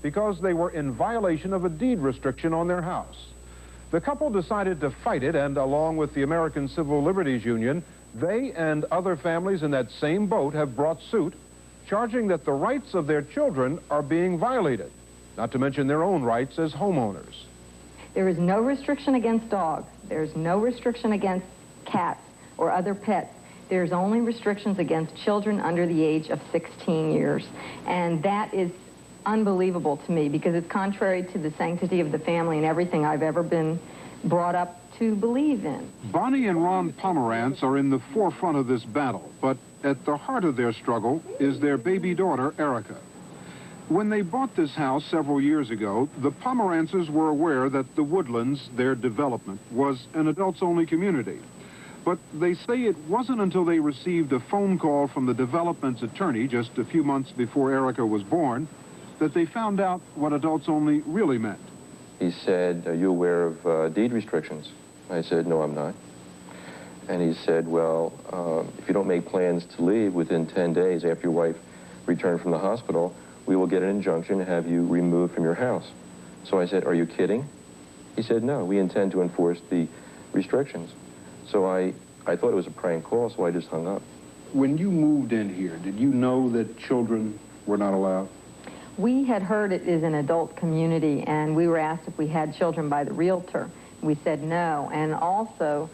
because they were in violation of a deed restriction on their house. The couple decided to fight it, and along with the American Civil Liberties Union, they and other families in that same boat have brought suit, charging that the rights of their children are being violated, not to mention their own rights as homeowners. There is no restriction against dogs. There's no restriction against cats or other pets. There's only restrictions against children under the age of 16 years. And that is unbelievable to me because it's contrary to the sanctity of the family and everything I've ever been brought up to believe in. Bonnie and Ron Pomerantz are in the forefront of this battle, but at the heart of their struggle is their baby daughter, Erica. When they bought this house several years ago, the Pomerantzes were aware that the Woodlands, their development, was an adults-only community. But they say it wasn't until they received a phone call from the development's attorney just a few months before Erica was born that they found out what adults-only really meant. He said, "Are you aware of deed restrictions?" I said, "No, I'm not." And he said, "Well, if you don't make plans to leave within 10 days after your wife returned from the hospital, we will get an injunction and have you removed from your house." So I said, "Are you kidding?" He said, "No, we intend to enforce the restrictions." So I thought it was a prank call, so I just hung up. When you moved in here, did you know that children were not allowed? We had heard it is an adult community, and we were asked if we had children by the realtor. We said no, and also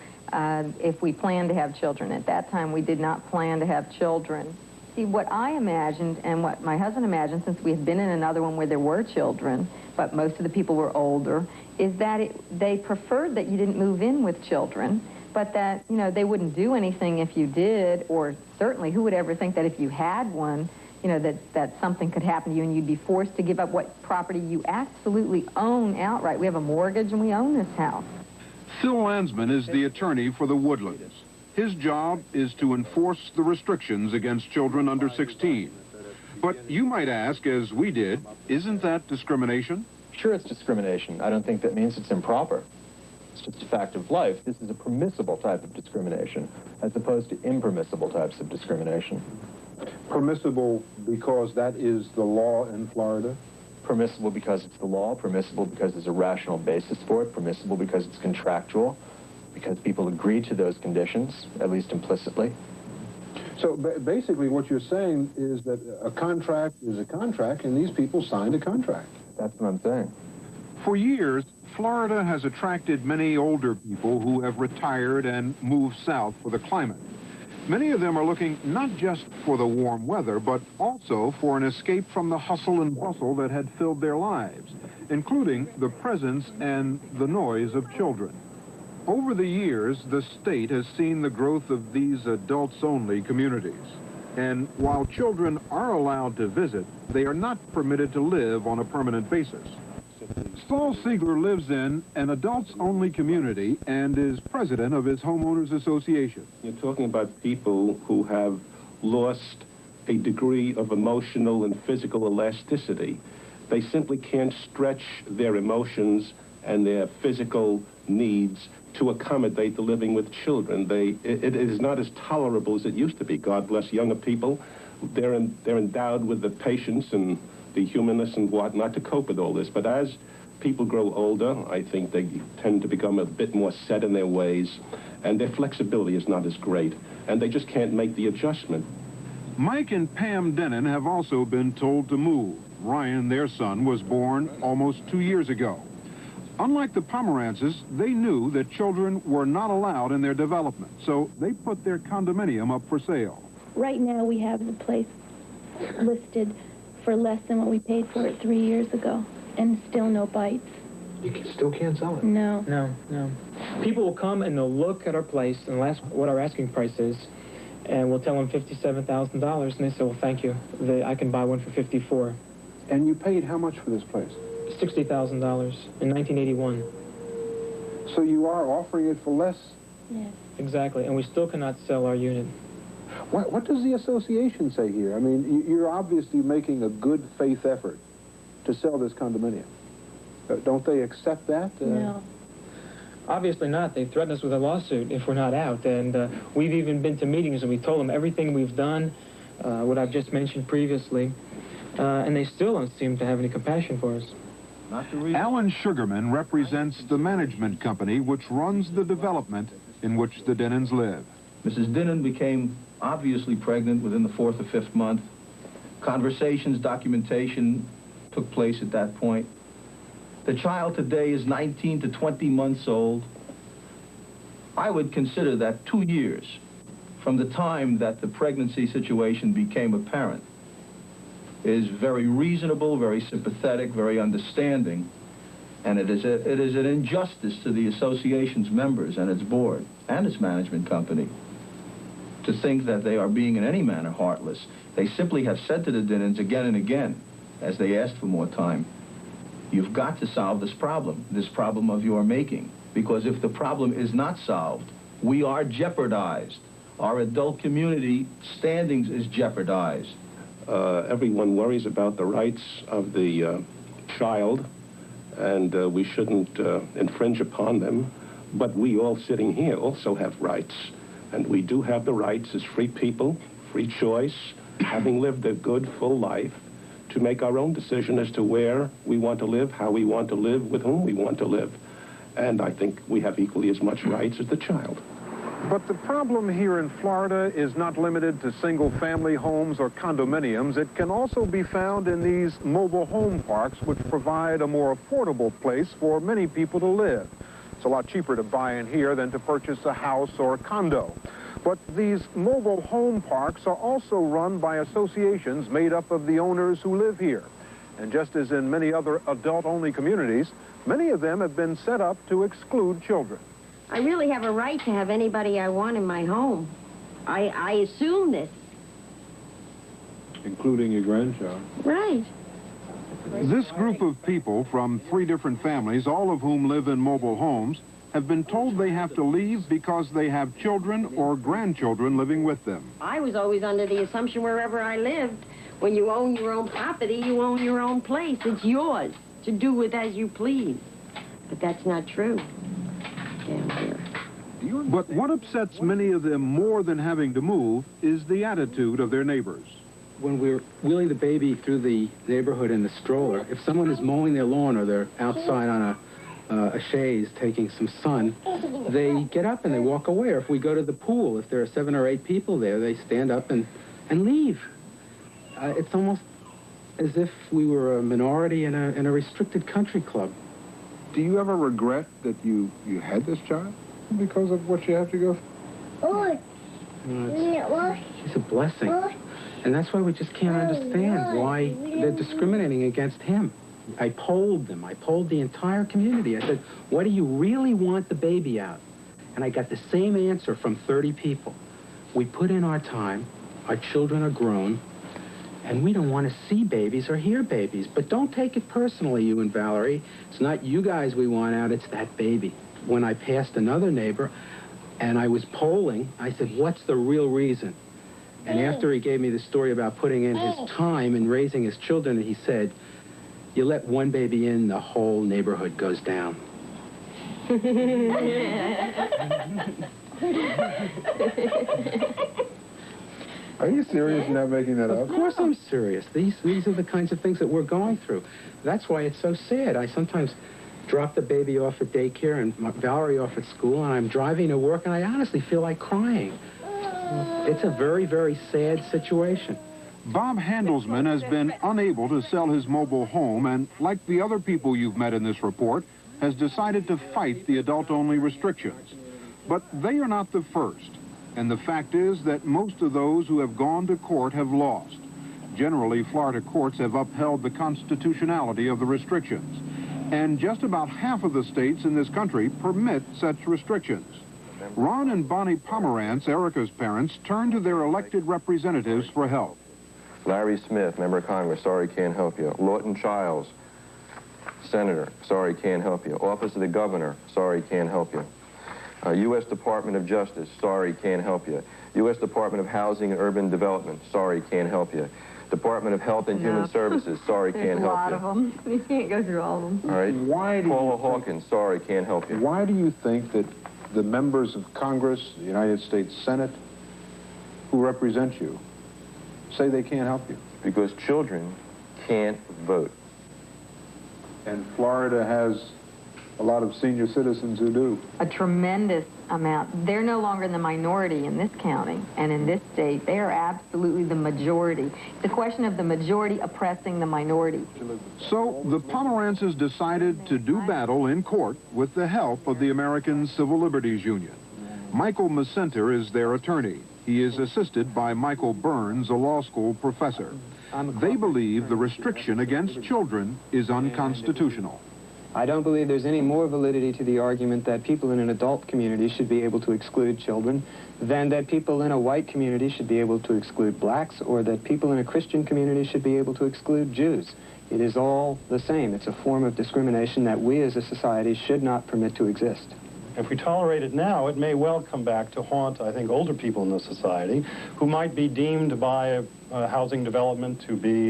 if we planned to have children. At that time, we did not plan to have children. See, what I imagined and what my husband imagined, since we had been in another one where there were children, but most of the people were older, is that they preferred that you didn't move in with children, but that, you know, they wouldn't do anything if you did, or certainly who would ever think that if you had one, you know, that something could happen to you and you'd be forced to give up what property you absolutely own outright. We have a mortgage and we own this house. Phil Landsman is the attorney for the Woodlands. His job is to enforce the restrictions against children under 16. But you might ask, as we did, isn't that discrimination? Sure, it's discrimination. I don't think that means it's improper. It's just a fact of life. This is a permissible type of discrimination, as opposed to impermissible types of discrimination. Permissible because that is the law in Florida? Permissible because it's the law, permissible because there's a rational basis for it, permissible because it's contractual, because people agree to those conditions, at least implicitly. So basically what you're saying is that a contract is a contract, and these people signed a contract. That's what I'm saying. For years, Florida has attracted many older people who have retired and moved south for the climate. Many of them are looking not just for the warm weather, but also for an escape from the hustle and bustle that had filled their lives, including the presence and the noise of children. Over the years, the state has seen the growth of these adults-only communities. And while children are allowed to visit, they are not permitted to live on a permanent basis. Saul Siegler lives in an adults-only community and is president of his homeowners association. You're talking about people who have lost a degree of emotional and physical elasticity. They simply can't stretch their emotions and their physical needs to accommodate the living with children. It is not as tolerable as it used to be. God bless younger people. They're endowed with the patience and the humanness and whatnot to cope with all this. But as people grow older, I think they tend to become a bit more set in their ways, and their flexibility is not as great, and they just can't make the adjustment. Mike and Pam Denon have also been told to move. Ryan, their son, was born almost 2 years ago. Unlike the Pomerantzes, they knew that children were not allowed in their development, so they put their condominium up for sale. Right now we have the place listed for less than what we paid for it 3 years ago, and still no bites. You still can't sell it? No. No. People will come and they'll look at our place and ask what our asking price is, and we'll tell them $57,000, and they say, well, thank you. I can buy one for $54,000. And you paid how much for this place? $60,000 in 1981. So you are offering it for less? Yes. Exactly, and we still cannot sell our unit. What does the association say here? I mean, you're obviously making a good faith effort to sell this condominium. Don't they accept that? No. Obviously not. They threatened us with a lawsuit if we're not out, and we've even been to meetings and we've told them everything we've done, what I've just mentioned previously. and they still don't seem to have any compassion for us. Alan Sugarman represents the management company which runs the development in which the Dinans live. Mrs. Dinnan became obviously pregnant within the 4th or 5th month. Conversations, documentation took place at that point. The child today is 19 to 20 months old. I would consider that 2 years from the time that the pregnancy situation became apparent is very reasonable, very sympathetic, very understanding, and it is an injustice to the association's members and its board and its management company to think that they are being in any manner heartless. They simply have said to the Dinans again and again, as they asked for more time, you've got to solve this problem of your making, because if the problem is not solved, we are jeopardized. Our adult community standings is jeopardized. Everyone worries about the rights of the child, and we shouldn't infringe upon them, but we all sitting here also have rights, and we do have the rights as free people, free choice, having lived a good, full life, to make our own decision as to where we want to live, how we want to live, with whom we want to live. And I think we have equally as much rights as the child. But the problem here in Florida is not limited to single-family homes or condominiums. It can also be found in these mobile home parks, which provide a more affordable place for many people to live. It's a lot cheaper to buy in here than to purchase a house or a condo. But these mobile home parks are also run by associations made up of the owners who live here. And just as in many other adult-only communities, many of them have been set up to exclude children. I really have a right to have anybody I want in my home. I assume this. Including your grandchild. Right. This group of people from 3 different families, all of whom live in mobile homes, have been told they have to leave because they have children or grandchildren living with them. I was always under the assumption wherever I lived, when you own your own property, you own your own place. It's yours to do with as you please. But that's not true down here. But what upsets many of them more than having to move is the attitude of their neighbors. When we're wheeling the baby through the neighborhood in the stroller, if someone is mowing their lawn or they're outside on a chaise taking some sun, they get up and they walk away. Or if we go to the pool, if there are 7 or 8 people there, they stand up and leave. It's almost as if we were a minority in a restricted country club. Do you ever regret that you had this child because of what you have to go through? It's a blessing. And that's why we just can't understand why they're discriminating against him. I polled them. I polled the entire community. I said, what do you really want the baby out? And I got the same answer from 30 people. We put in our time. Our children are grown. And we don't want to see babies or hear babies. But don't take it personally, you and Valerie. It's not you guys we want out, it's that baby. When I passed another neighbor and I was polling, I said, what's the real reason? And after he gave me the story about putting in his time and raising his children, he said, you let one baby in, the whole neighborhood goes down. Are you serious? You're not making that up? Of course I'm serious. These are the kinds of things that we're going through. That's why it's so sad. I sometimes drop the baby off at daycare and Valerie off at school, and I'm driving to work, and I honestly feel like crying. It's a very, very sad situation. Bob Handelsman has been unable to sell his mobile home and, like the other people you've met in this report, has decided to fight the adult-only restrictions. But they are not the first. And the fact is that most of those who have gone to court have lost. Generally, Florida courts have upheld the constitutionality of the restrictions. And just about half of the states in this country permit such restrictions. Ron and Bonnie Pomerantz, Erica's parents, turned to their elected representatives for help. Larry Smith, member of Congress, sorry, can't help you. Lawton Childs, senator, sorry, can't help you. Office of the Governor, sorry, can't help you. U.S. Department of Justice, sorry, can't help you. U.S. Department of Housing and Urban Development, sorry, can't help you. Department of Health and Human Services, sorry, can't help you. There's a lot of them. We can't go through all of them. All right. Why do Paula Hawkins, sorry, can't help you. Why do you think that the members of Congress, the United States Senate, who represent you, say they can't help you? Because children can't vote. And Florida has a lot of senior citizens who do. A tremendous amount. They're no longer in the minority in this county and in this state. They are absolutely the majority. It's a question of the majority oppressing the minority. So the Pomerances decided to do battle in court with the help of the American Civil Liberties Union. Michael Macenter is their attorney. He is assisted by Michael Burns, a law school professor. They believe the restriction against children is unconstitutional. I don't believe there's any more validity to the argument that people in an adult community should be able to exclude children than that people in a white community should be able to exclude blacks, or that people in a Christian community should be able to exclude Jews. It is all the same. It's a form of discrimination that we as a society should not permit to exist. If we tolerate it now, it may well come back to haunt, I think, older people in the society who might be deemed by housing development to be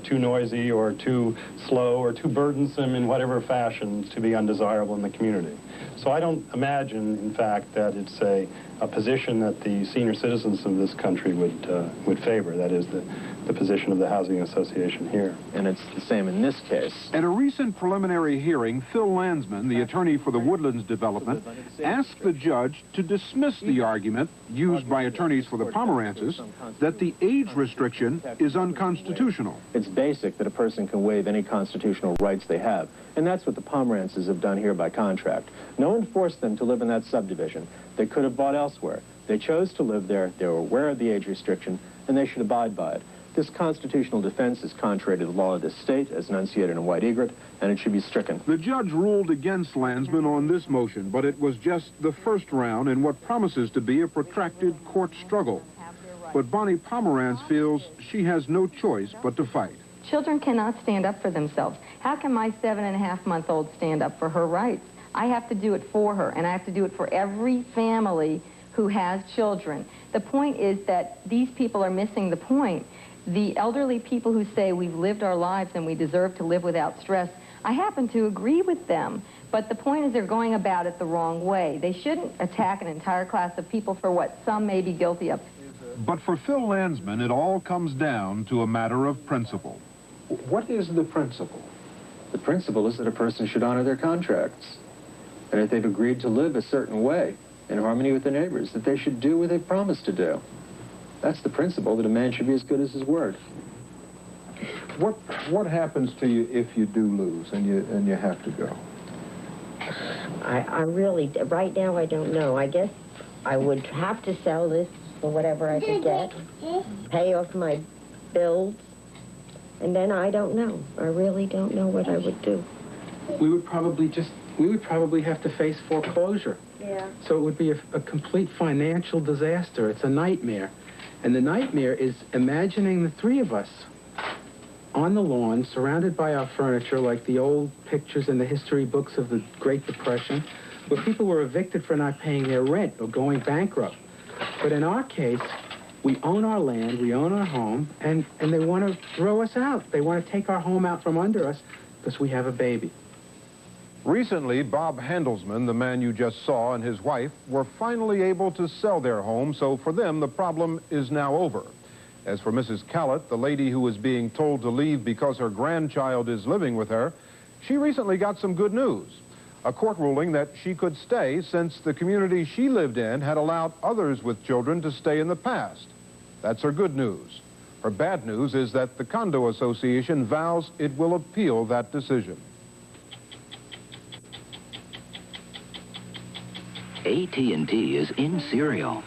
too noisy or too slow or too burdensome in whatever fashion to be undesirable in the community. So I don't imagine, in fact, that it's a position that the senior citizens of this country would favor, that is, the position of the Housing Association here. And it's the same in this case. At a recent preliminary hearing, Phil Landsman, the attorney for the Woodlands development, asked the judge to dismiss the argument used by attorneys for the Pomerances that the age restriction is unconstitutional. It's basic that a person can waive any constitutional rights they have, and that's what the Pomerances have done here by contract. No one forced them to live in that subdivision. They could have bought elsewhere. They chose to live there, they were aware of the age restriction, and they should abide by it. This constitutional defense is contrary to the law of this state, as enunciated in White Egret, and it should be stricken. The judge ruled against Landsman on this motion, but it was just the first round in what promises to be a protracted court struggle. But Bonnie Pomerantz feels she has no choice but to fight. Children cannot stand up for themselves. How can my 7.5-month-old stand up for her rights? I have to do it for her, and I have to do it for every family who has children. The point is that these people are missing the point. The elderly people who say we've lived our lives and we deserve to live without stress, I happen to agree with them. But the point is they're going about it the wrong way. They shouldn't attack an entire class of people for what some may be guilty of. But for Phil Landsman, it all comes down to a matter of principle. What is the principle? The principle is that a person should honor their contracts. And if they've agreed to live a certain way, in harmony with their neighbors, that they should do what they've promised to do. That's the principle, that a man should be as good as his word. What happens to you if you do lose and you have to go? I really, right now, I don't know. I guess I would have to sell this for whatever I could get, pay off my bills, and then I don't know. I really don't know what I would do. We would probably have to face foreclosure. Yeah. So it would be a complete financial disaster. It's a nightmare. And the nightmare is imagining the three of us on the lawn, surrounded by our furniture, like the old pictures in the history books of the Great Depression, where people were evicted for not paying their rent or going bankrupt. But in our case, we own our land, we own our home, and they want to throw us out. They want to take our home out from under us because we have a baby. Recently, Bob Handelsman, the man you just saw, and his wife were finally able to sell their home, so for them, the problem is now over. As for Mrs. Kallet, the lady who was being told to leave because her grandchild is living with her, she recently got some good news. A court ruling that she could stay since the community she lived in had allowed others with children to stay in the past. That's her good news. Her bad news is that the Condo Association vows it will appeal that decision. AT&T is in cereal.